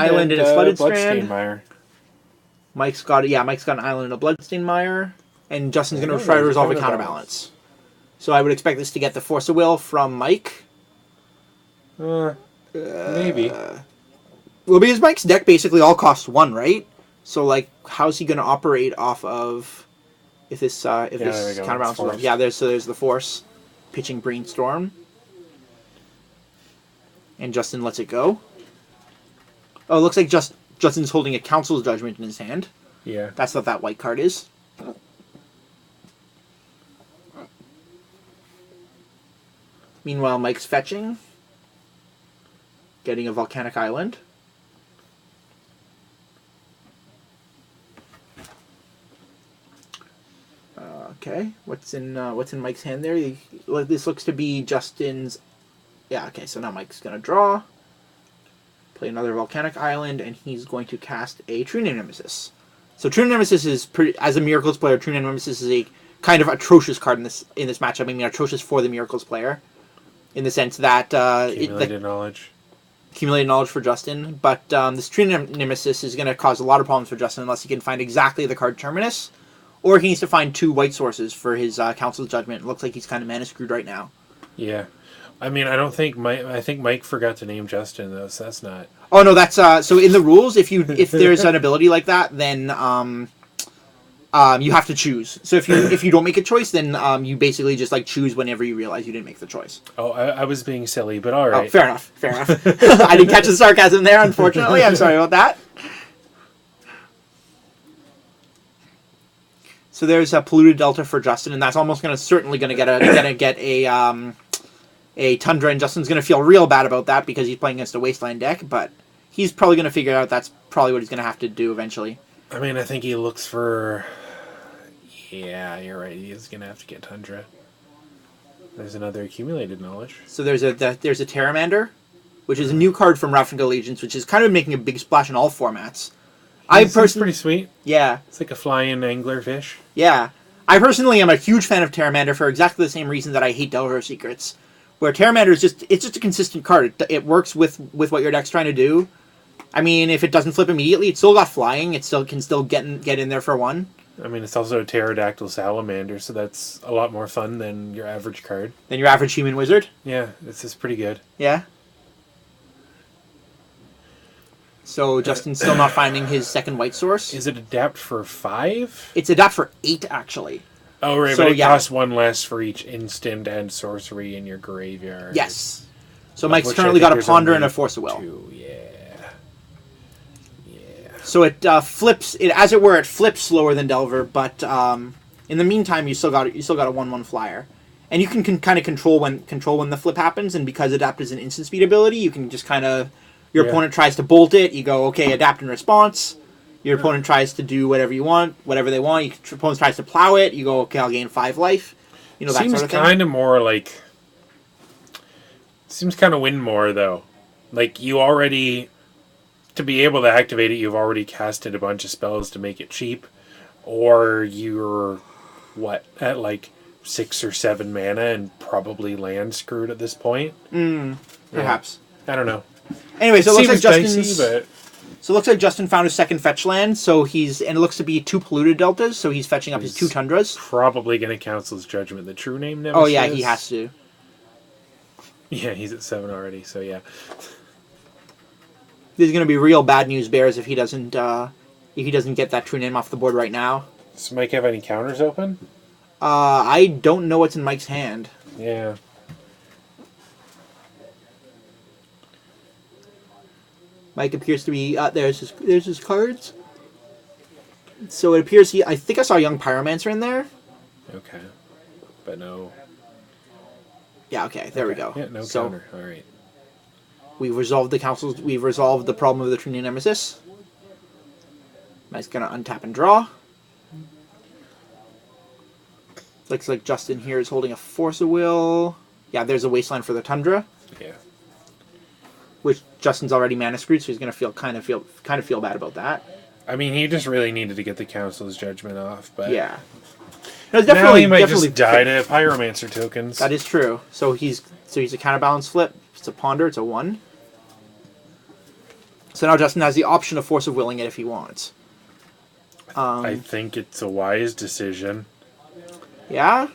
island and a flooded strand. Mire. Mike's got an island and a bloodstained mire, and Justin's going to try to resolve a counterbalance. So I would expect this to get the Force of Will from Mike. Maybe. Well, because Mike's deck basically all costs 1, right? So like, how's he going to operate off of if this counterbalance will? Yeah, there's the Force pitching Brainstorm, and Justin lets it go. Oh, it looks like Justin's holding a Council's Judgment in his hand. Yeah, that's what that white card is. Meanwhile, Mike's fetching, getting a volcanic island. Okay, what's in Mike's hand there? This looks to be Justin's. Yeah, okay, so now Mike's gonna draw, play another volcanic island, and he's going to cast a True Name Nemesis. So True Name Nemesis is as a Miracles player, True Name Nemesis is a kind of atrocious card in this matchup. I mean, atrocious for the Miracles player, in the sense that accumulated knowledge for Justin. But this True Name Nemesis is going to cause a lot of problems for Justin unless he can find exactly the card Terminus. Or he needs to find 2 white sources for his Council's Judgment. It looks like he's kind of mana screwed right now. Yeah. I mean, I don't think Mike... I think Mike forgot to name Justin, though, so that's not... Oh, no, that's... so in the rules, if there's an ability like that, then you have to choose. So if you don't make a choice, then you basically just like choose whenever you realize you didn't make the choice. Oh, I was being silly, but all right. Oh, fair enough. I didn't catch the sarcasm there, unfortunately. I'm sorry about that. So there's a Polluted Delta for Justin, and that's almost certainly going to get a Tundra, and Justin's going to feel real bad about that because he's playing against a Wasteland deck, but he's probably going to figure out that's probably what he's going to have to do eventually. I mean, I think he looks for... Yeah, you're right. He is going to have to get Tundra. There's another Accumulated Knowledge. So there's a Terramander, which is a new card from Ravnica Allegiance, which is kind of making a big splash in all formats. It's pretty sweet. Yeah. It's like a flying anglerfish. Yeah. I personally am a huge fan of Terramander for exactly the same reason that I hate Delver Secrets. Where Terramander is just a consistent card. It works with what your deck's trying to do. I mean, if it doesn't flip immediately, it's still got flying. It still can get in there for 1. I mean, it's also a Pterodactyl Salamander, so that's a lot more fun than your average card. Than your average human wizard? Yeah, this is pretty good. Yeah. So Justin's still not finding his second white source. Is it adapt for 5? It's adapt for 8, actually. Oh, right, so, but it costs 1 less for each instant and sorcery in your graveyard. Yes. So Mike's currently got a Ponder and a Force of Will. 2, yeah. So it flips, as it were, it flips slower than Delver, but in the meantime, you still got a 1/1 flyer. And you can kind of control when the flip happens, and because Adapt is an instant speed ability, you can just kind of... Your opponent tries to bolt it, you go, okay, Adapt in response. Your opponent tries to do whatever they want. Your opponent tries to plow it, you go, okay, I'll gain 5 life. You know, that sort of thing. Seems kind of more like... Seems kind of win more, though. Like, you already... To be able to activate it, you've already casted a bunch of spells to make it cheap. Or you're, at like 6 or 7 mana and probably land screwed at this point? Perhaps. I don't know. Anyway, so it looks like but... Justin found his second fetch land, and it looks to be 2 Polluted Deltas, so he's fetching up his 2 Tundras. Probably going to Council's Judgment the True Name Nemesis. Oh yeah, he has to. Yeah, he's at 7 already, so yeah. There's going to be real bad news bears if he doesn't get that True Name off the board right now. Does Mike have any counters open? I don't know what's in Mike's hand. Yeah. Mike appears to be... there's his cards. So it appears I think I saw Young Pyromancer in there. Okay. But no... Yeah, okay, there we go. Yeah, no counter. All right. We've resolved the problem of the True Name Nemesis. Mike's going to untap and draw. Looks like Justin here is holding a Force of Will. Yeah, there's a Wasteland for the Tundra. Yeah. Which Justin's already mana screwed, so he's going to kind of feel bad about that. I mean, he just really needed to get the Council's Judgment off, but... Yeah. No, now he might just die to Pyromancer tokens. That is true. So he's a counterbalance flip. It's a Ponder. It's a 1. So now Justin has the option of Force of Willing it if he wants. I think it's a wise decision. Yeah?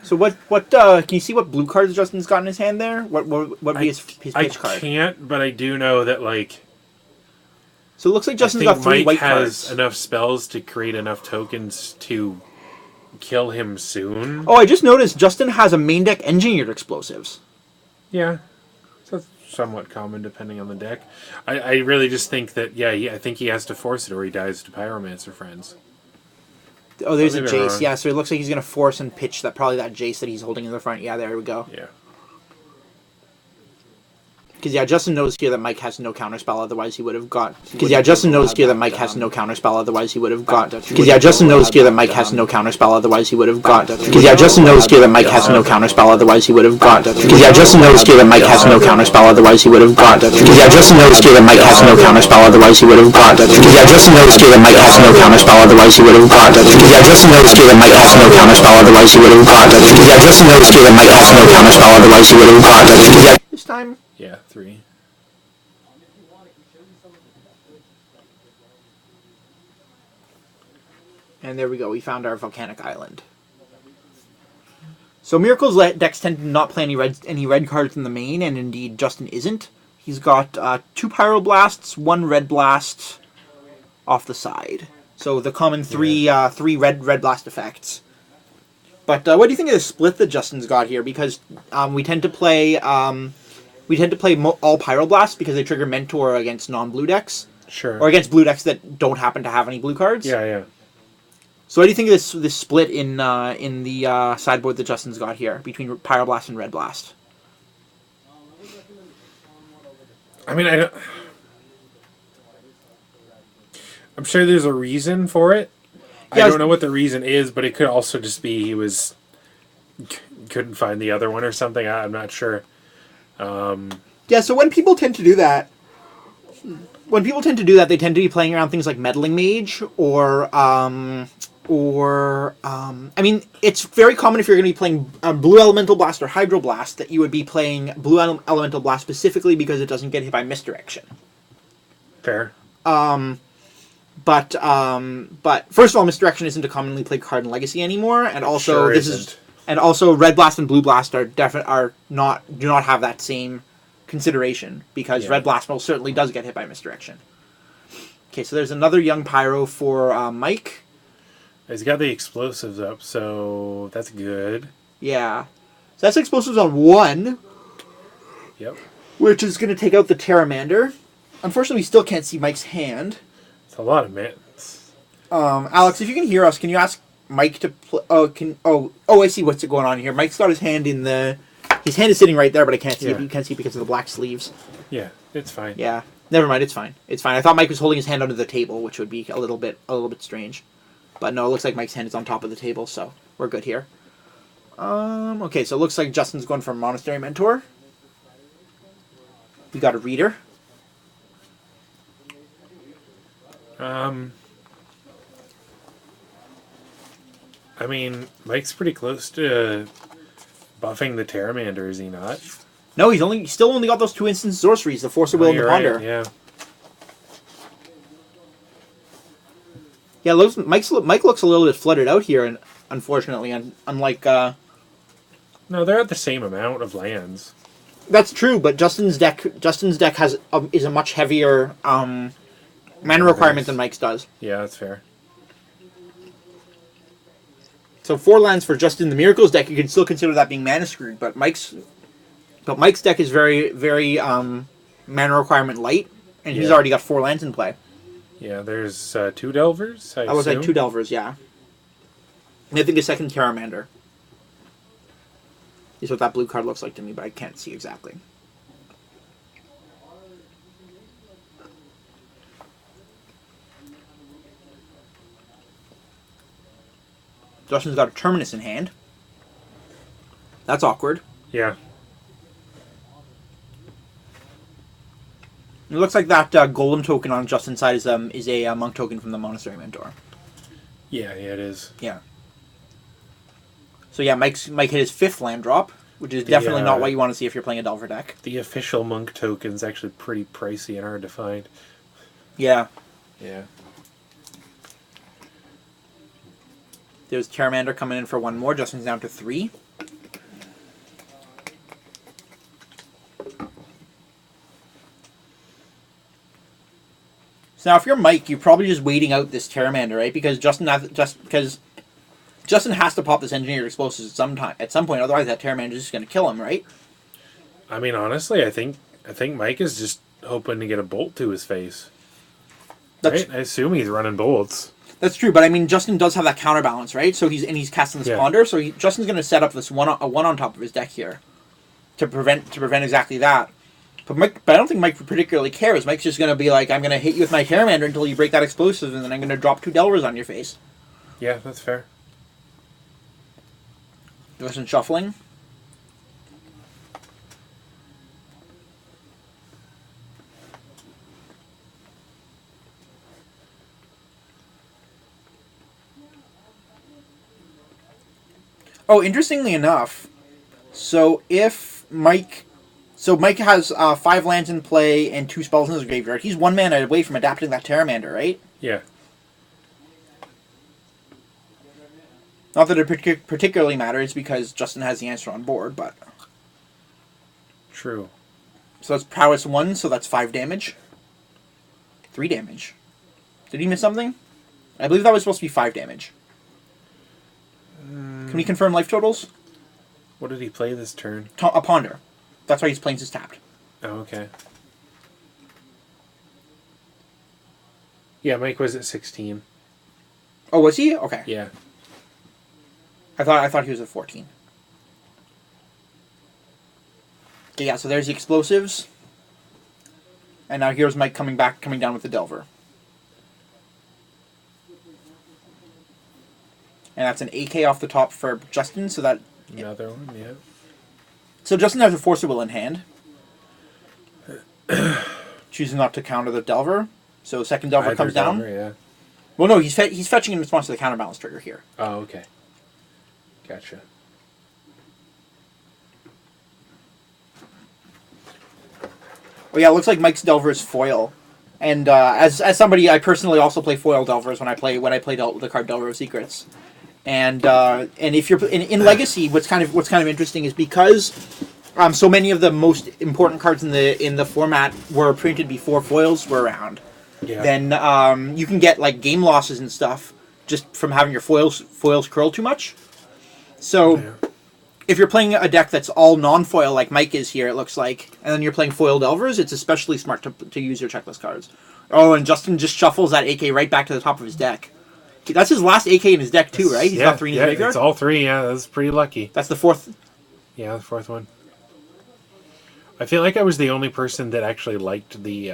So what can you see what blue cards Justin's got in his hand there? What would be his pitch card? I can't, but I do know that, like... So it looks like Justin's I think got 3 Mike white has cards. enough spells to create enough tokens to kill him soon. Oh, I just noticed Justin has a main deck engineered explosives. Yeah. So that's somewhat common depending on the deck. I really just think that, I think he has to force it or he dies to Pyromancer friends. Oh, there's a Maybe I'm Jace. wrong. Yeah, so it looks like he's going to force and pitch probably that Jace that he's holding in the front. Yeah, there we go. Yeah. Because, Justin knows here that Mike has no counterspell, otherwise he would have got... Because, Justin knows here that Mike has no counterspell, otherwise he would have got... Because, Justin knows here that Mike has no counterspell, otherwise he would have got... Because, Justin knows here that Mike has no counterspell, otherwise he would have got... Because, Justin knows here that Mike has no counterspell, otherwise he would have got... Because, Justin knows here that Mike has no counterspell, otherwise he would have got... Because, Justin knows here that Mike has no counterspell, otherwise he would have got... Because, Justin knows here that Mike has no counterspell, otherwise he would have got... Because, Justin knows here that Mike has no counterspell, otherwise he would have got... This time... Yeah, 3. And there we go. We found our volcanic island. So Miracle's decks tend to not play any red cards in the main, and indeed Justin isn't. He's got 2 Pyroblasts, 1 Red Blast off the side. So the common 3 red blast effects. But what do you think of the split that Justin's got here? Because we tend to play all Pyroblasts because they trigger Mentor against non-blue decks. Sure. Or against blue decks that don't happen to have any blue cards. Yeah. So what do you think of this split in the sideboard that Justin's got here between Pyroblast and Red Blast? I mean, I'm sure there's a reason for it. Yeah, I don't know what the reason is, but it could also just be he couldn't find the other one or something. I'm not sure. Yeah, so when people tend to do that, they tend to be playing around things like Meddling Mage I mean, it's very common if you're going to be playing Blue Elemental Blast or Hydro Blast that you would be playing Blue Elemental Blast specifically because it doesn't get hit by Misdirection. Fair. But first of all, Misdirection isn't a commonly played card in Legacy anymore, and also Sure Red Blast and Blue Blast do not have that same consideration because Red Blast most certainly does get hit by Misdirection. Okay, so there's another young Pyro for Mike. He's got the explosives up, so that's good. Yeah. So that's explosives on 1. Yep. Which is going to take out the Pteramander. Unfortunately, we still can't see Mike's hand. It's a lot of mits. Alex, if you can hear us, can you ask Mike to play... Oh, I see what's going on here. Mike's got his hand in the... His hand is sitting right there, but I can't see it. You can't see it because of the black sleeves. Yeah, it's fine. Yeah. Never mind, it's fine. It's fine. I thought Mike was holding his hand under the table, which would be a little bit strange. But no, it looks like Mike's hand is on top of the table, so we're good here. Okay, so it looks like Justin's going for Monastery Mentor. We got a Reader. I mean, Mike's pretty close to buffing the Pteramander, is he not? No, he's still only got those 2 instant sorceries, the Force of Will and the Ponder. Right, yeah. Yeah, Mike looks a little bit flooded out here, and unfortunately, unlike... No, they're at the same amount of lands. That's true, but Justin's deck is a much heavier mana requirement than Mike's does. Yeah, that's fair. So 4 lands for Justin the Miracles deck, you can still consider that being mana screwed, but Mike's deck is very, very mana requirement light, and he's already got 4 lands in play. Yeah, there's 2 Delvers, I was like assume. 2 Delvers, yeah. And I think a second Pteramander is what that blue card looks like to me, but I can't see exactly. Justin's got a Terminus in hand. That's awkward. Yeah. It looks like that Golem token on Justin's side is a Monk token from the Monastery Mentor. Yeah, it is. Yeah. So yeah, Mike hit his 5th land drop. which is The, definitely not what you want to see if you're playing a Delver deck. The official monk token's actually pretty pricey and hard to find. Yeah. Yeah. There's Charmander coming in for one more. Justin's down to 3. So now, if you're Mike, you're probably just waiting out this Charmander, right? Because Justin has to pop this Engineered Explosives at some point. Otherwise, that Charmander is just going to kill him, right? I mean, honestly, I think Mike is just hoping to get a bolt to his face. Right? I assume he's running bolts. That's true, but I mean, Justin does have that counterbalance, right? So he's casting this Ponder, so Justin's going to set up this one on top of his deck here to prevent exactly that. But I don't think Mike particularly cares. Mike's just going to be like, I'm going to hit you with my Charmander until you break that explosive, and then I'm going to drop 2 Delvers on your face. Yeah, that's fair. Justin shuffling. Oh, interestingly enough, so Mike has 5 lands in play and 2 spells in his graveyard. He's 1 mana away from adapting that Terramander, right? Yeah. Not that it particularly matters because Justin has the answer on board, but... True. So that's Prowess 1, so that's 5 damage. 3 damage. Did he miss something? I believe that was supposed to be 5 damage. Can we confirm life totals? What did he play this turn? A Ponder. That's why his planes is tapped. Oh, okay. Yeah, Mike was at 16. Oh, was he? Okay. Yeah. I thought he was at 14. Okay, yeah, so there's the explosives. And now here's Mike coming down with the Delver. And that's an AK off the top for Justin, so that... Another one, yeah. So Justin has a Force of Will in hand. Choosing not to counter the Delver. So second Delver comes down. Delver, yeah. Well, no, he's fetching in response to the counterbalance trigger here. Oh, okay. Gotcha. Well, yeah, it looks like Mike's Delver is foil. And as somebody, I personally also play foil Delvers when I play the card Delver of Secrets. And if you're in Legacy, what's kind of interesting is because so many of the most important cards in the format were printed before foils were around. Yeah. Then you can get like game losses and stuff just from having your foils curl too much. So if you're playing a deck that's all non-foil like Mike is here, it looks like, and then you're playing foil Delvers, it's especially smart to use your checklist cards. Oh, and Justin just shuffles that AK right back to the top of his deck. That's his last AK in his deck too, right? He's got 3 in his graveyard? It's all 3, yeah. That's pretty lucky. That's the 4th? Yeah, the 4th one. I feel like I was the only person that actually liked the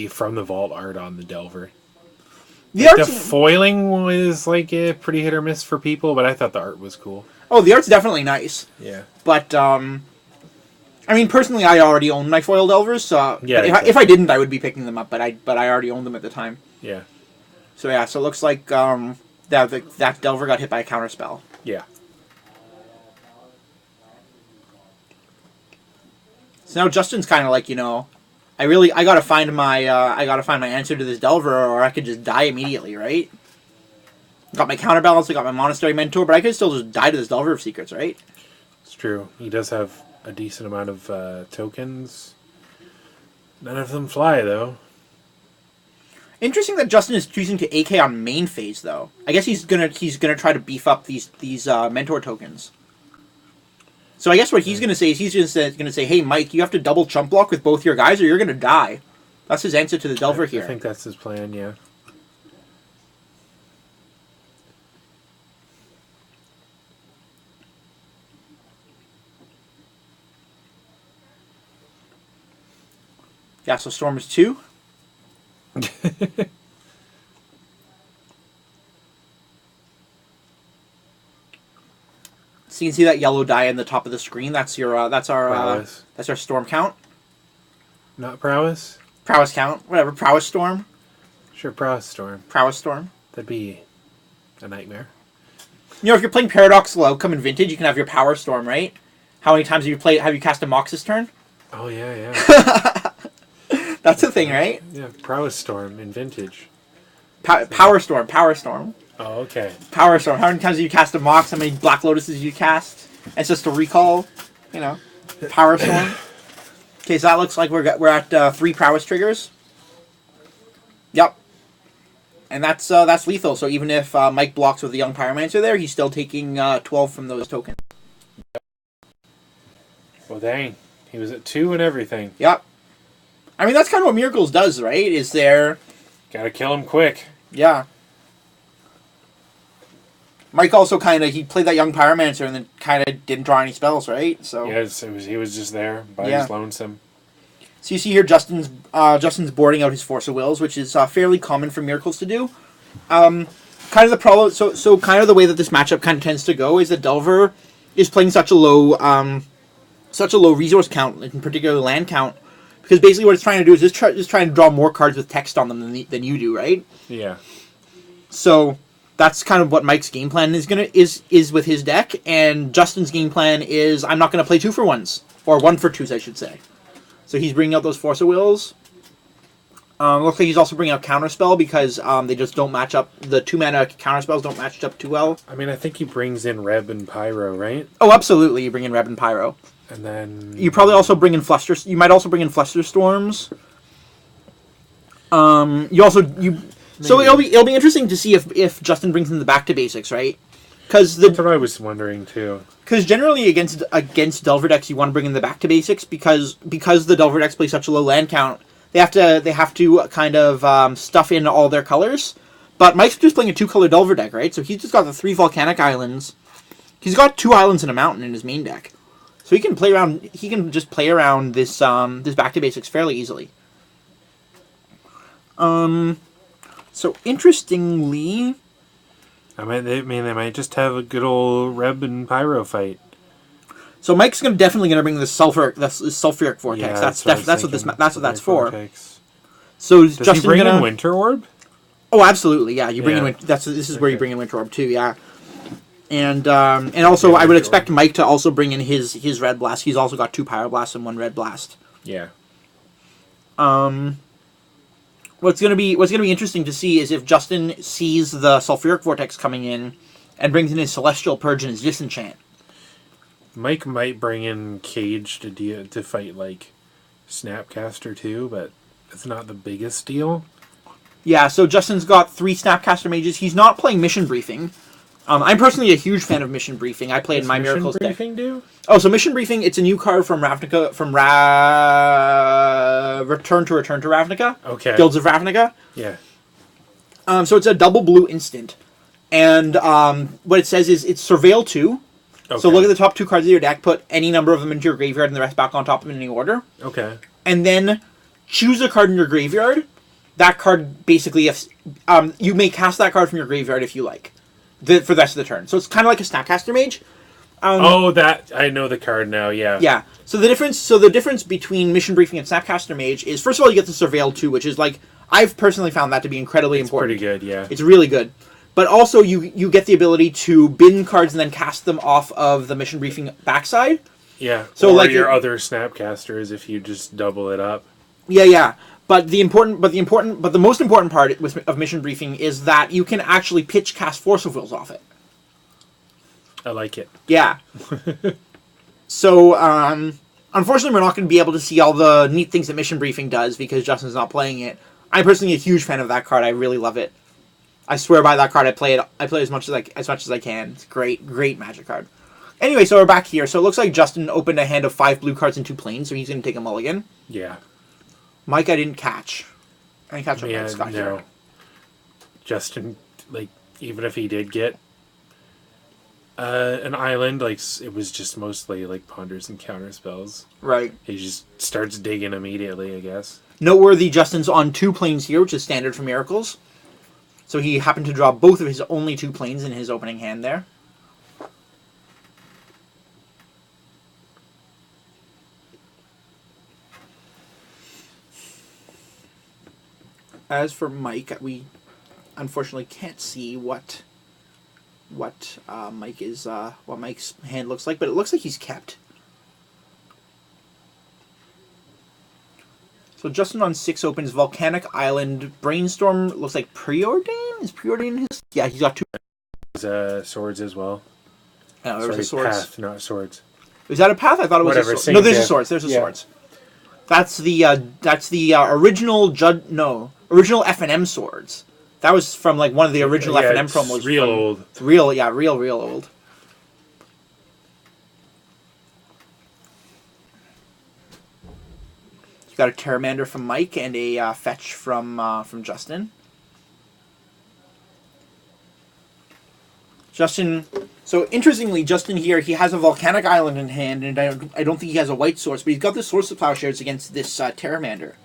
From the Vault art on the Delver. The foiling was like a pretty hit or miss for people, but I thought the art was cool. Oh, the art's definitely nice. Yeah. But, I mean, personally, I already own my foil Delvers, so yeah, if I didn't, I would be picking them up, but I already owned them at the time. Yeah. So yeah, so it looks like that Delver got hit by a counterspell. Yeah. So now Justin's kind of like, I gotta find my answer to this Delver, or I could just die immediately, right? Got my counterbalance, I got my Monastery Mentor, but I could still just die to this Delver of Secrets, right? It's true. He does have a decent amount of tokens. None of them fly, though. Interesting that Justin is choosing to AK on main phase, though. I guess he's gonna try to beef up these Mentor tokens. So I guess what he's gonna say is he's just gonna say, "Hey, Mike, you have to double chump block with both your guys, or you're gonna die." That's his answer to the Delver here. I think that's his plan. Yeah. Yeah. So Storm is 2. So you can see that yellow die in the top of the screen. That's our storm count. Not prowess. Prowess count, whatever. Prowess storm. Sure, prowess storm. Prowess storm. That'd be a nightmare. You know, if you're playing Paradoxical Outcome in Vintage, you can have your Power Storm, right? How many times have you cast a Mox this turn? Oh yeah, yeah. That's a thing, right? Yeah, Prowess Storm in Vintage. Power Storm, Power Storm. Oh, okay. Power Storm. How many times have you cast a Mox? How many Black Lotuses you cast? It's just a recall, you know. Power Storm. Okay, so that looks like we're at 3 Prowess triggers. Yep. And that's lethal. So even if Mike blocks with the Young Pyromancer there, he's still taking 12 from those tokens. Well, dang. He was at 2 and everything. Yep. I mean, that's kind of what Miracles does, right? Is there... Gotta kill him quick. Yeah. Mike also he played that Young Pyromancer and then kind of didn't draw any spells, right? So Yes, he was just there by his lonesome. So you see here Justin's boarding out his Force of Wills, which is fairly common for Miracles to do. Kind of the problem, so kind of the way that this matchup kind of tends to go is that Delver is playing such a low resource count, in particular land count, because basically what it's trying to do is just trying to draw more cards with text on them than you do, right? Yeah. So that's kind of what Mike's game plan is with his deck, and Justin's game plan is I'm not gonna play 2-for-1s, or 1-for-2s, I should say. So he's bringing out those Force of Wills. Looks like he's also bringing out Counterspell because they just don't match up. The 2-mana Counterspells don't match up too well. I mean, I think he brings in Reb and Pyro, right? Oh, absolutely. You bring in Reb and Pyro. And then... You probably also bring in Fluster... You might also bring in Fluster Storms. So it'll be interesting to see if Justin brings in the Back to Basics, right? That's what I was wondering, too. Because generally against Delver decks, you want to bring in the Back to Basics because the Delver decks play such a low land count. They have to kind of stuff in all their colors. But Mike's just playing a 2-color Delver deck, right? So he's just got the 3 volcanic islands. He's got 2 islands and a mountain in his main deck. So he can play around. He can just play around this Back to Basics fairly easily. So interestingly, they might just have a good old Reb and Pyro fight. So Mike's definitely gonna bring the sulfuric vortex. Yeah, that's what that's for. Vortex. So Does Justin's he bring in Winter Orb? Oh, absolutely. Yeah, you bring in this is where you bring in Winter Orb too. Yeah. And also, I would expect Mike to also bring in his Red Blast. He's also got 2 Pyroblast and 1 Red Blast. Yeah. What's gonna be interesting to see is if Justin sees the Sulfuric Vortex coming in and brings in his Celestial Purge and his Disenchant. Mike might bring in Cage to fight like Snapcaster too, but it's not the biggest deal. Yeah, so Justin's got 3 Snapcaster Mages. He's not playing Mission Briefing. I'm personally a huge fan of Mission Briefing. I play in my Miracles deck. Mission Briefing do? Oh, so Mission Briefing, it's a new card from Ravnica, Return to Ravnica. Okay. Guilds of Ravnica. Yeah. So it's a double blue instant. And what it says is it's Surveil 2. Okay. So look at the top 2 cards of your deck, put any number of them into your graveyard and the rest back on top of them in any order. Okay. And then choose a card in your graveyard. That card basically, you may cast that card from your graveyard if you like. For the rest of the turn. So it's kind of like a Snapcaster Mage. That I know the card now. Yeah. Yeah. So the difference between Mission Briefing and Snapcaster Mage is, first of all, you get the Surveil 2, which is like, I've personally found that to be incredibly important. Pretty good, yeah. It's really good. But also you get the ability to bin cards and then cast them off of the Mission Briefing backside. Yeah. So or like your other Snapcasters if you just double it up. Yeah. But the most important part of Mission Briefing is that you can actually pitch cast Force of Wills off it. I like it. Yeah. So, unfortunately, we're not going to be able to see all the neat things that Mission Briefing does because Justin's not playing it. I'm personally a huge fan of that card. I really love it. I swear by that card. I play it as much as I can. It's a great Magic card. Anyway, so we're back here. So it looks like Justin opened a hand of 5 blue cards and 2 planes, so he's going to take a mulligan. Yeah. Mike, I didn't catch. I didn't catch what Mike's got here. Justin, even if he did get an island, it was just mostly ponders and counter spells. Right. He just starts digging immediately, I guess. Noteworthy, Justin's on 2 planes here, which is standard for Miracles. So he happened to draw both of his only 2 planes in his opening hand there. As for Mike, we unfortunately can't see what what what Mike's hand looks like, but it looks like he's kept. So Justin on 6 opens Volcanic Island. Brainstorm looks like Preordain? Is Preordain his? Yeah, he's got 2. Swords as well. Oh, there's a swords. Path, not swords. Is that a path? I thought it was Whatever, a sword. No, there's a swords. There's a swords. That's the original original F&M swords. That was from like one of the original F&M promos. Real old. Real old. You got a Terramander from Mike and a fetch from Justin. Justin. So interestingly, Justin here, he has a Volcanic Island in hand, and I don't think he has a white source, but he's got the Source of Plowshares against this Terramander.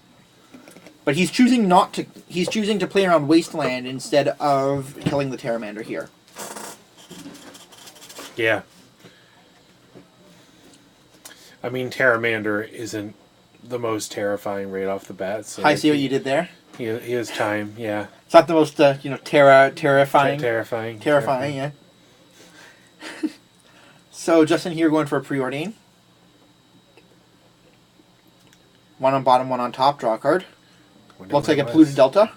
But he's choosing not to. He's choosing to play around Wasteland instead of killing the Terramander here. Yeah. I mean, Terramander isn't the most terrifying right off the bat. So I see what you did there. He has time, yeah. It's not the most terrifying. Terrifying, yeah. So Justin here going for a Preordain. 1 on bottom, 1 on top. Draw a card. Looks like a polluted delta.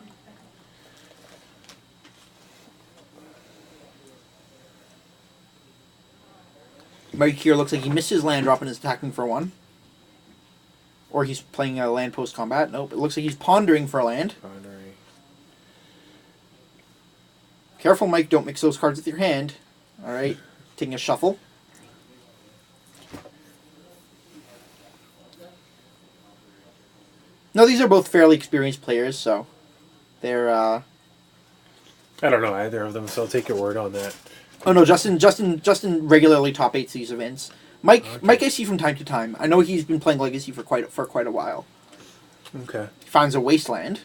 Mike here looks like he missed his land drop and is attacking for 1. Or he's playing a land post combat. Nope, it looks like he's pondering for a land. Pondering. Careful, Mike, don't mix those cards with your hand. Alright, taking a shuffle. No, these are both fairly experienced players, so they're I don't know either of them, so I'll take your word on that. Oh no, Justin regularly top 8s these events. Mike I see from time to time. I know he's been playing Legacy for quite a while. Okay. He finds a Wasteland.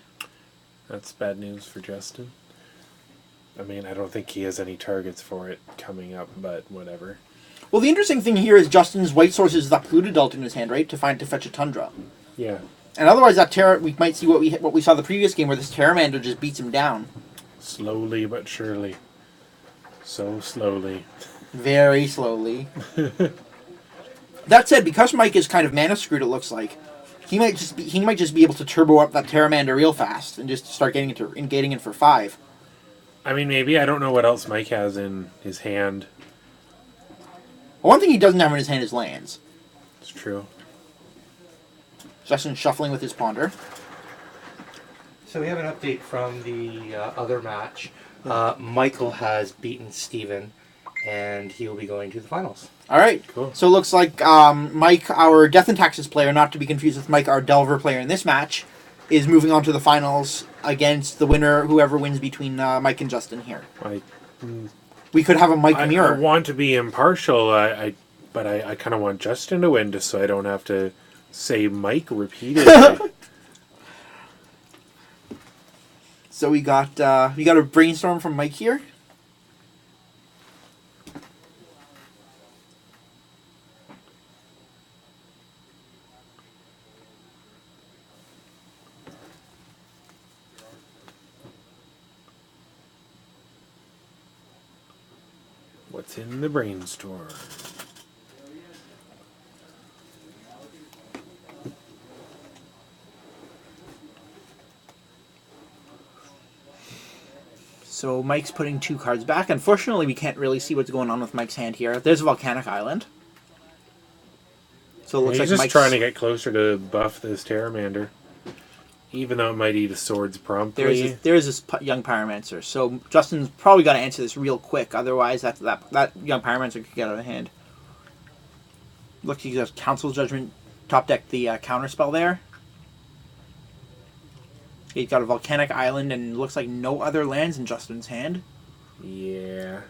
That's bad news for Justin. I mean, I don't think he has any targets for it coming up, but whatever. Well, the interesting thing here is Justin's white source is that polluted delta in his hand, right? To fetch a Tundra. Yeah. And otherwise, that we might see what we saw the previous game, where this Terramander just beats him down. Slowly but surely. So slowly. Very slowly. That said, because Mike is kind of mana screwed, it looks like he might just be able to turbo up that Terramander real fast and just start getting in for 5. I mean, maybe. I don't know what else Mike has in his hand. One thing he doesn't have in his hand is lands. It's true. Justin shuffling with his ponder. So we have an update from the other match. Michael has beaten Steven, and he will be going to the finals. All right. Cool. So it looks like Mike, our Death and Taxes player, not to be confused with Mike, our Delver player in this match, is moving on to the finals against the winner, whoever wins between Mike and Justin here. We could have a Mike mirror. I want to be impartial, but I kind of want Justin to win just so I don't have to say Mike repeatedly. So we got a brainstorm from Mike here. What's in the brainstorm? So Mike's putting 2 cards back. Unfortunately, we can't really see what's going on with Mike's hand here. There's a Volcanic Island. So it looks He's like just Mike's trying to get closer to buff this Terramander. Even though it might eat his swords promptly. There is this young Pyromancer. So Justin's probably got to answer this real quick. Otherwise, that young Pyromancer could get out of hand. Look, he got Council's Judgment, top deck the counter spell there. He's got a Volcanic Island and looks like no other lands in Justin's hand. Yeah.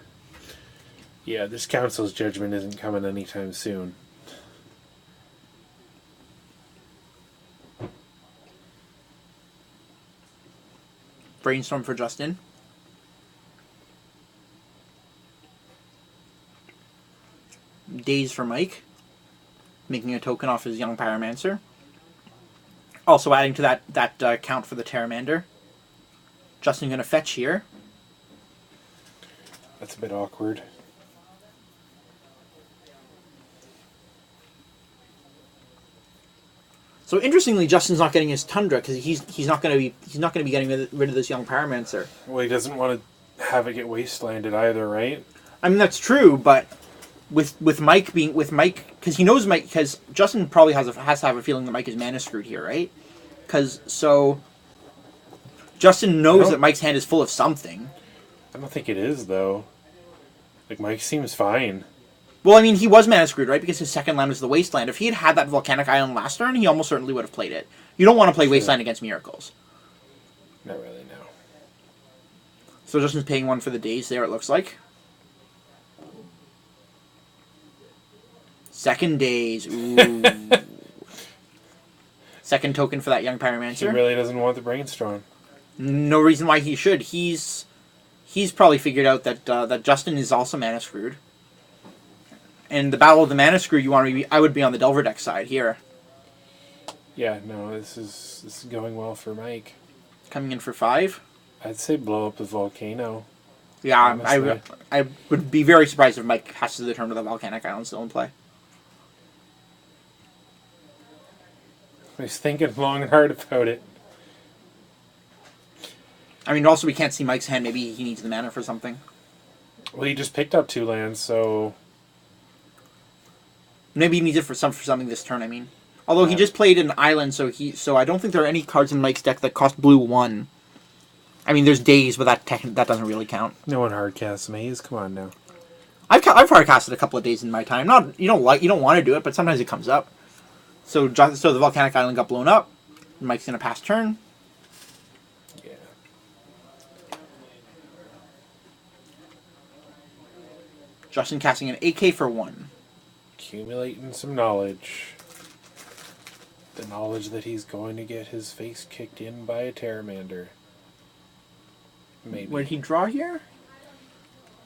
Yeah, this Council's Judgment isn't coming anytime soon. Brainstorm for Justin. Daze for Mike. Making a token off his young Pyromancer. Also adding to that count for the Terramander. Justin going to fetch here. That's a bit awkward. So interestingly, Justin's not getting his Tundra because he's not going to be getting rid of this young Pyromancer. Well, he doesn't want to have it get wastelanded either, right? I mean that's true, but with Mike because he knows Mike because Justin probably has to have a feeling that Mike is mana screwed here, right? Because Justin knows that Mike's hand is full of something. I don't think it is though. Like Mike seems fine. Well, I mean, he was mana screwed, right? Because his second land was the Wasteland. If he had that Volcanic Island last turn, he almost certainly would have played it. You don't want to play Wasteland against Miracles. Not really, no. So Justin's paying 1 for the days there, it looks like. Second days. Ooh. Second token for that young Pyromancer. He really doesn't want the Brainstorm. No reason why he should. He's probably figured out that that Justin is also mana screwed. And the Battle of the Mana Screw, I would be on the Delver deck side here. Yeah, no, this is going well for Mike. Coming in for 5. I'd say blow up the volcano. Yeah, I would be very surprised if Mike has to return to the Volcanic Island still in play. He's thinking long and hard about it. I mean, also we can't see Mike's hand. Maybe he needs the mana for something. Well, he just picked up 2 lands, so... Maybe he needs it for something this turn, I mean. Although he just played an island, so I don't think there are any cards in Mike's deck that cost blue 1. I mean, there's days, but that doesn't really count. No one hard casts Maze. Come on now. I've hard casted a couple of days in my time. Not you don't want to do it, but sometimes it comes up. So the Volcanic Island got blown up. Mike's gonna pass turn. Yeah. Justin casting an AK for 1. Accumulating some knowledge. The knowledge that he's going to get his face kicked in by a Pteramander. Maybe. What did he draw here?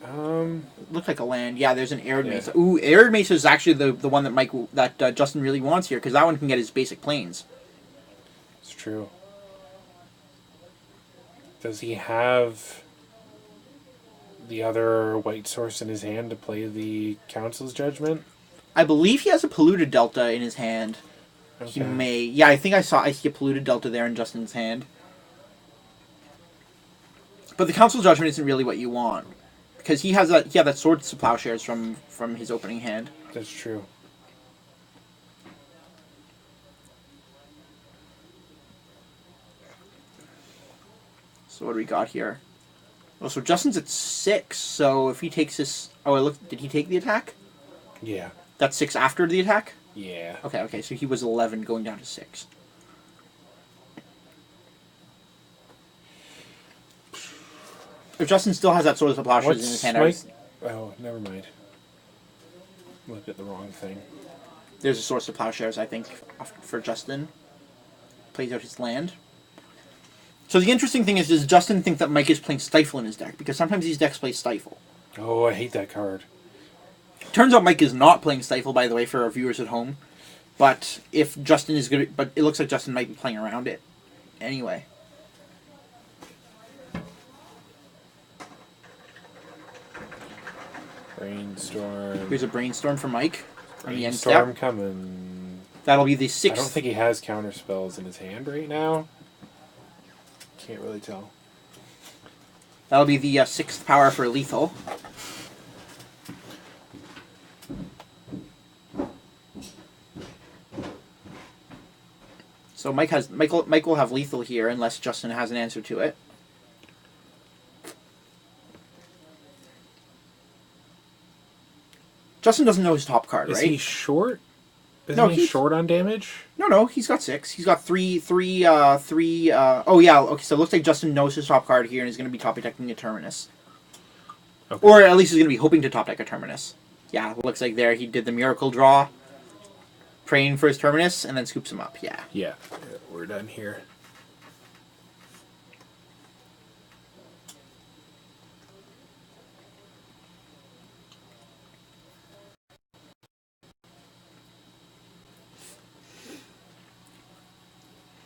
Looked like a land. Yeah, there's an Arid Mesa. Yeah. Ooh, Arid Mesa is actually the one that Justin really wants here, because that one can get his basic planes. It's true. Does he have the other white source in his hand to play the Council's Judgment? I believe he has a Polluted Delta in his hand. Okay. He may. Yeah, I think I see a Polluted Delta there in Justin's hand. But the Council Judgment isn't really what you want. Because he had that Swords to Plowshares from his opening hand. That's true. So what do we got here? Oh, so Justin's at 6, so if he takes this... Oh, look, did he take the attack? Yeah. That's 6 after the attack? Yeah. Okay, so he was 11 going down to 6. If Justin still has that Swords to Plowshares in his hand... Oh, never mind. Looked at the wrong thing. There's a Swords to Plowshares, I think, for Justin. Plays out his land. So the interesting thing is, does Justin think that Mike is playing Stifle in his deck? Because sometimes these decks play Stifle. Oh, I hate that card. Turns out Mike is not playing Stifle, by the way, for our viewers at home. But if Justin is good, but it looks like Justin might be playing around it. Anyway. Brainstorm. Here's a Brainstorm for Mike. On the end Brainstorm step. coming. That'll be the I 6th. don't think he has counter spells in his hand right now. Can't really tell. That'll be the 6th power for lethal. So Mike will have lethal here unless Justin has an answer to it. Justin doesn't know his top card, Is right? he short? No, Isn't he short on damage? No, he's got 6. He's got three. Oh yeah, okay. So it looks like Justin knows his top card here and is going to be top decking a Terminus, Okay. or at least he's going to be hoping to top deck a Terminus. Yeah, it looks like there he did the miracle draw, praying for his Terminus, and then scoops him up. Yeah. Yeah, we're done here.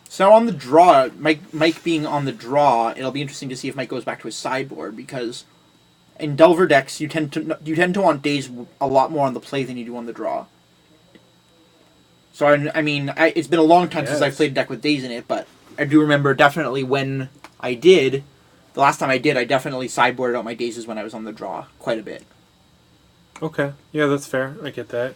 So on the draw, Mike being on the draw, it'll be interesting to see if Mike goes back to his sideboard, because in Delver decks, you tend to want days a lot more on the play than you do on the draw. So it's been a long time since I've played a deck with days in it, but I do remember definitely when I did. The last time I did, I definitely sideboarded out my dazes when I was on the draw quite a bit. Okay. Yeah, that's fair. I get that.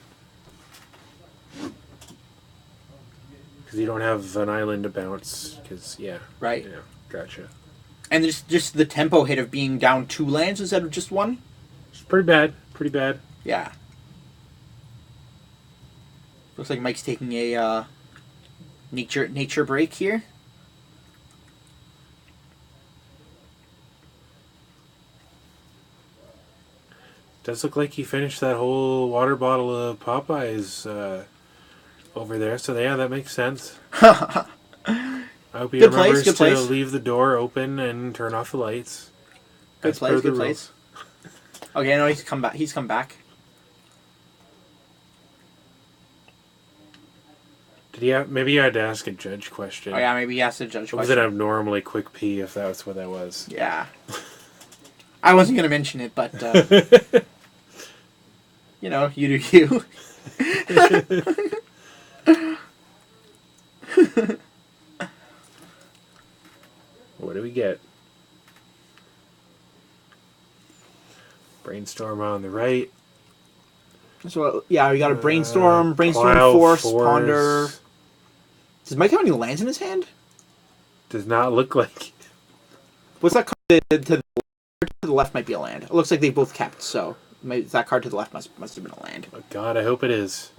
Because you don't have an island to bounce. Because, yeah. Right. Yeah, gotcha. And there's just the tempo hit of being down 2 lands instead of just 1. It's pretty bad. Pretty bad. Yeah. Looks like Mike's taking a nature break here. Does look like he finished that whole water bottle of Popeyes over there. So, yeah, that makes sense. I hope he remembers to leave the door open and turn off the lights. Good place. Okay, no, he's come back. Maybe you had to ask a judge question. Oh yeah, maybe he asked a judge question. Was it abnormally quick pee if that's what that was? Yeah. I wasn't going to mention it, but, you know, you do you. What do we get? Brainstorm on the right. So, yeah, we got a Brainstorm Force, Ponder. Does Mike have any lands in his hand? Does not look like. What's that card to the left might be a land. It looks like they both kept, so that card to the left must have been a land. Oh God, I hope it is.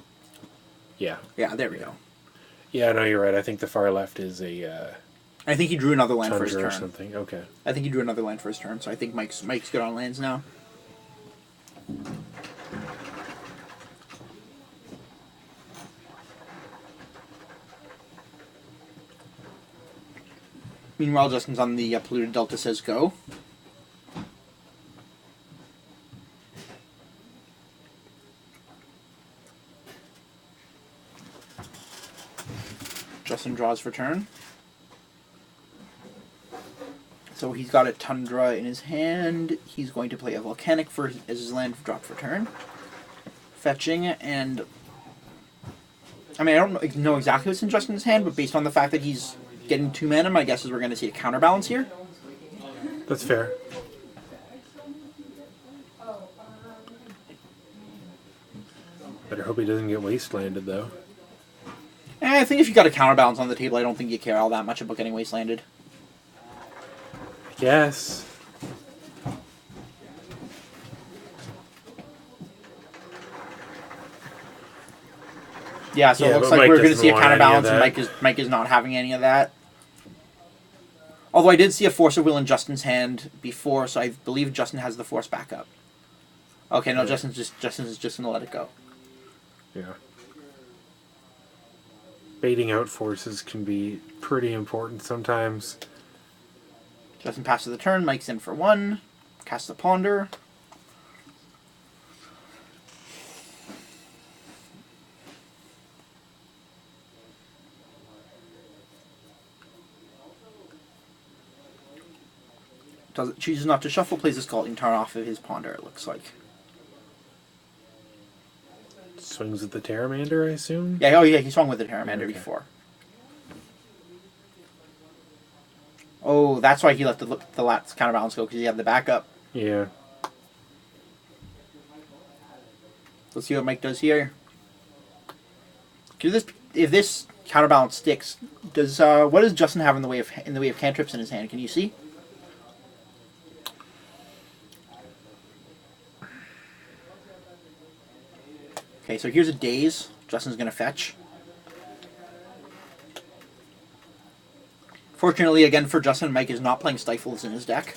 Yeah. Yeah, there we go. Yeah, no, you're right. I think the far left is a. I think he drew another land for his turn. Or something. Okay. I think he drew another land for his turn, so I think Mike's good on lands now. Meanwhile, Justin's on the polluted delta, says go. Justin draws for turn. So he's got a Tundra in his hand. He's going to play a Volcanic as his land drop for turn. Fetching, and I mean, I don't know exactly what's in Justin's hand, but based on the fact that he's getting 2 mana, my guess is we're going to see a counterbalance here. That's fair. Better hope he doesn't get wastelanded, though. I think if you got a counterbalance on the table, I don't think you care all that much about getting wastelanded. Yes. Yeah, so it looks like we're going to see a counterbalance, and Mike is not having any of that. Although I did see a Force of Will in Justin's hand before, so I believe Justin has the Force backup. Okay, no, Justin's just going to let it go. Yeah. Baiting out forces can be pretty important sometimes. Justin passes the turn, Mike's in for 1, casts the Ponder. Chooses not to shuffle, plays a Scalding Tarn off of his Ponder, it looks like. Swings with the Pteramander, I assume? Yeah, he swung with the Pteramander before. Oh, that's why he let the last counterbalance go, because he had the backup. Yeah. Let's see what Mike does here. If this counterbalance sticks, what does Justin have in the way of cantrips in his hand? Can you see? Okay, so here's a Daze. Justin's going to fetch. Fortunately, again, for Justin, Mike is not playing Stifles in his deck.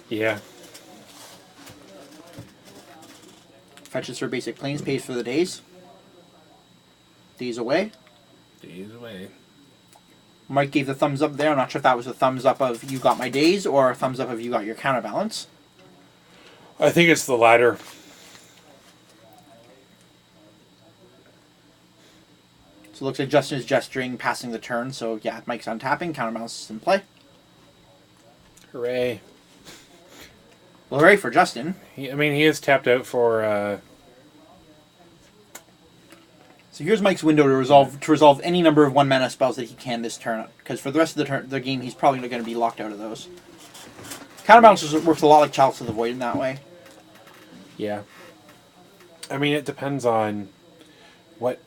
Yeah. Fetches for basic planes, pays for the Daze. Daze away. Daze away. Mike gave the thumbs up there. I'm not sure if that was a thumbs up of you got my Daze or a thumbs up of you got your counterbalance. I think it's the latter. So it looks like Justin is gesturing, passing the turn. So yeah, Mike's untapping, counterbalance is in play. Hooray. Well, hooray for Justin. He is tapped out for. So here's Mike's window to resolve any number of 1-mana spells that he can this turn. Because for the rest of the game, he's probably not going to be locked out of those. Counterbalance works a lot like Chalice of the Void in that way. Yeah. I mean, it depends on what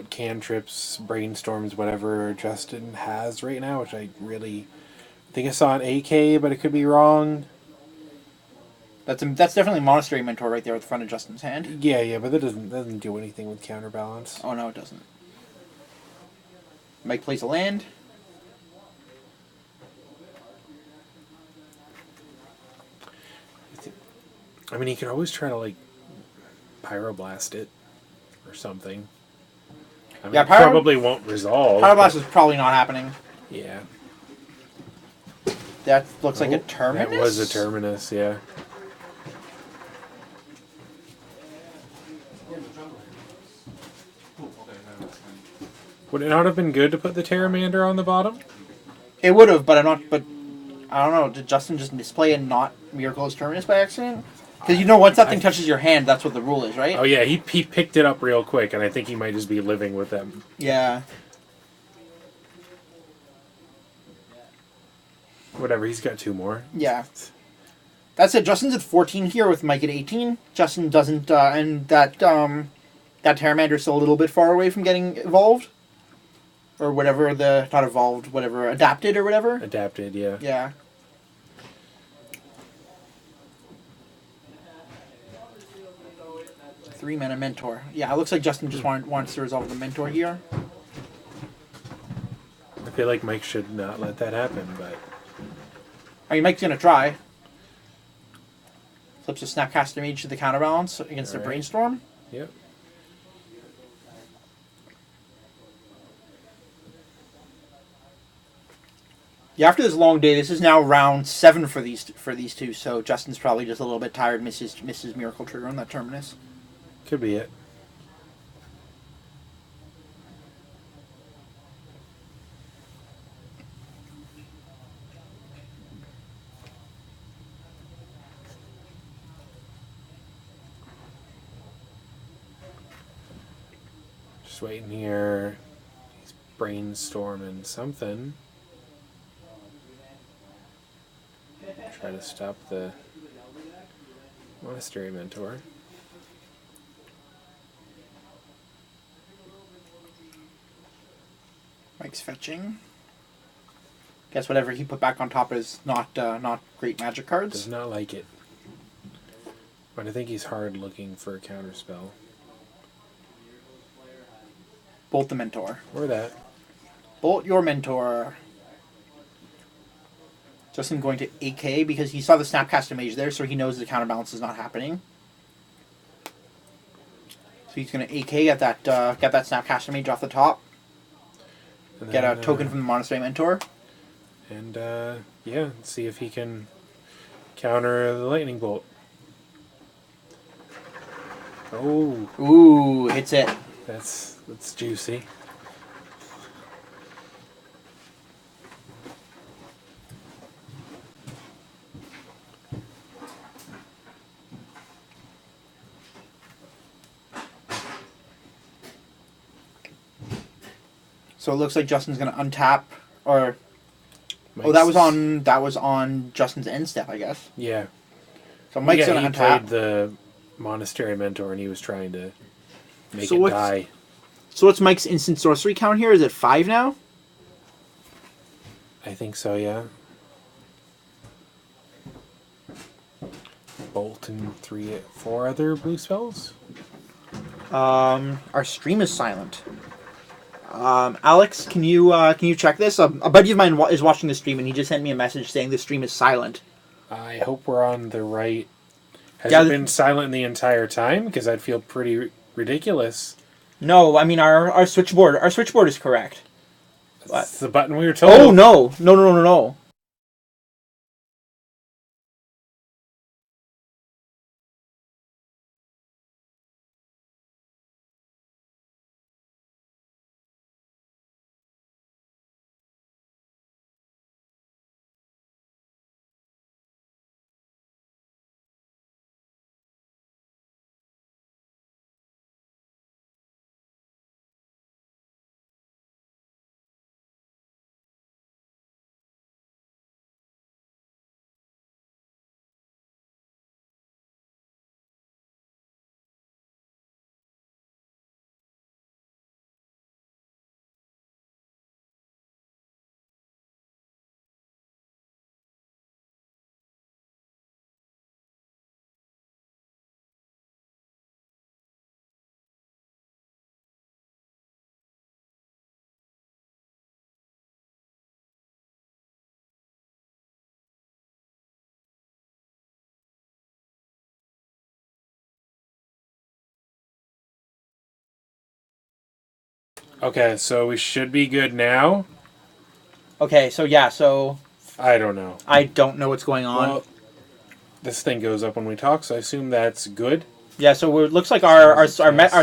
cantrips, brainstorms, whatever Justin has right now, which I really think I saw an AK, but it could be wrong. That's definitely Monastery Mentor right there at the front of Justin's hand. Yeah, but that doesn't do anything with counterbalance. Oh, no, it doesn't. Mike plays a land. I mean, he could always try to, like, Pyroblast it or something. I mean, Yeah, it probably won't resolve. Pyroblast is probably not happening. Yeah. That looks like a Terminus? That was a Terminus, yeah. Would it not have been good to put the Terramander on the bottom? It would have, but I don't know. Did Justin just misplay and not Miracle as Terminus by accident? Because once that thing touches your hand, that's what the rule is, right? Oh yeah, he picked it up real quick, and I think he might just be living with them. Yeah. Whatever, he's got 2 more. Yeah. That's it. Justin's at 14 here with Mike at 18. Justin doesn't, and that Terramander's still a little bit far away from getting evolved. Or whatever not evolved, whatever, adapted or whatever. Adapted, yeah. Yeah. Three-mana Mentor. Yeah, it looks like Justin just wants to resolve the Mentor here. I feel like Mike should not let that happen, but... I mean, Mike's going to try. Flips a Snapcaster Mage to the counterbalance against the Brainstorm. Yep. Yeah, after this long day, this is now round 7 for these two, so Justin's probably just a little bit tired, misses Miracle Trigger on that Terminus. Could be it. Just waiting here. He's brainstorming something. Try to stop the Monastery Mentor. Mike's fetching. Guess whatever he put back on top is not great magic cards. Does not like it. But I think he's hard looking for a counterspell. Bolt the Mentor. Or that. Bolt your Mentor. Justin going to AK because he saw the Snapcaster Mage there, so he knows the counterbalance is not happening. So he's going to AK get that Snapcaster Mage off the top. And Get then, a token from the Monastery Mentor. And, yeah, see if he can counter the Lightning Bolt. Oh. Ooh, hits it. That's juicy. So it looks like Justin's going to untap, or Mike's, that was on Justin's end step, I guess. Yeah. So Mike's he going to played untap. the Monastery Mentor, and he was trying to make So it die. So what's Mike's instant sorcery count here? Is it 5 now? I think so, yeah. Bolt and 4 other blue spells. Our stream is silent. Alex, can you check this? A buddy of mine is watching the stream, and he just sent me a message saying the stream is silent. I hope we're on the right... Has Yeah, it been silent the entire time? Because I'd feel pretty ridiculous. No, I mean our switchboard is correct. That's the button we were told. Oh no. Okay, so we should be good now. Okay, so yeah, so I don't know. I don't know what's going on. Well, this thing goes up when we talk, so I assume that's good. Yeah, so it looks like our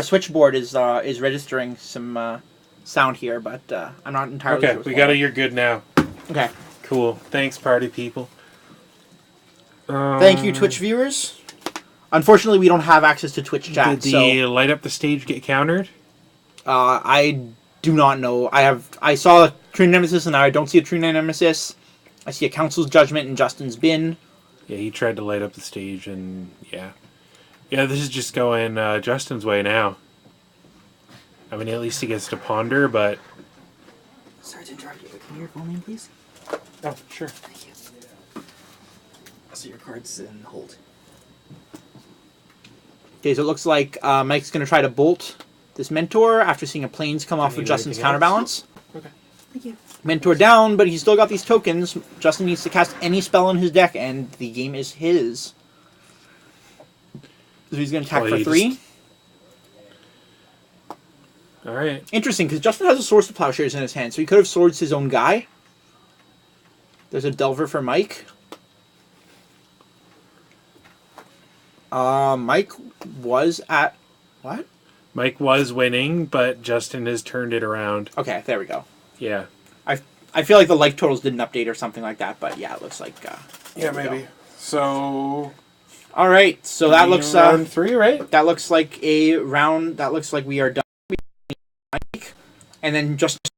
switchboard is registering some sound here, but I'm not entirely Okay, sure. we got it. You're good now. Okay. Cool. Thanks, party people. Thank you, Twitch viewers. Unfortunately, we don't have access to Twitch chat, Did the light up the stage get countered? I do not know. I saw a True Nemesis, and now I don't see a True Nemesis. I see a Council's Judgment in Justin's bin. Yeah, he tried to light up the stage, and yeah. Yeah, this is just going Justin's way now. I mean, at least he gets to ponder, but... Sorry to interrupt you, but can you your full name, please? Oh, sure. Thank you. I'll see your cards and hold. Okay, so it looks like Mike's going to try to bolt this Mentor after seeing a Plains come off of Justin's counterbalance. Okay. Thank you. Mentor down, but he's still got these tokens. Justin needs to cast any spell in his deck, and the game is his. So he's going to attack for 3. Alright. Interesting, because Justin has a Swords to Plowshares in his hand, so he could have swords his own guy. There's a Delver for Mike. Mike was at... What? Mike was winning, but Justin has turned it around. Okay, there we go. Yeah. I feel like the life totals didn't update or something like that, but yeah, it looks like... yeah, maybe. So... Alright, so that looks... round 3, right? That looks like a round... That looks like we are done. And then just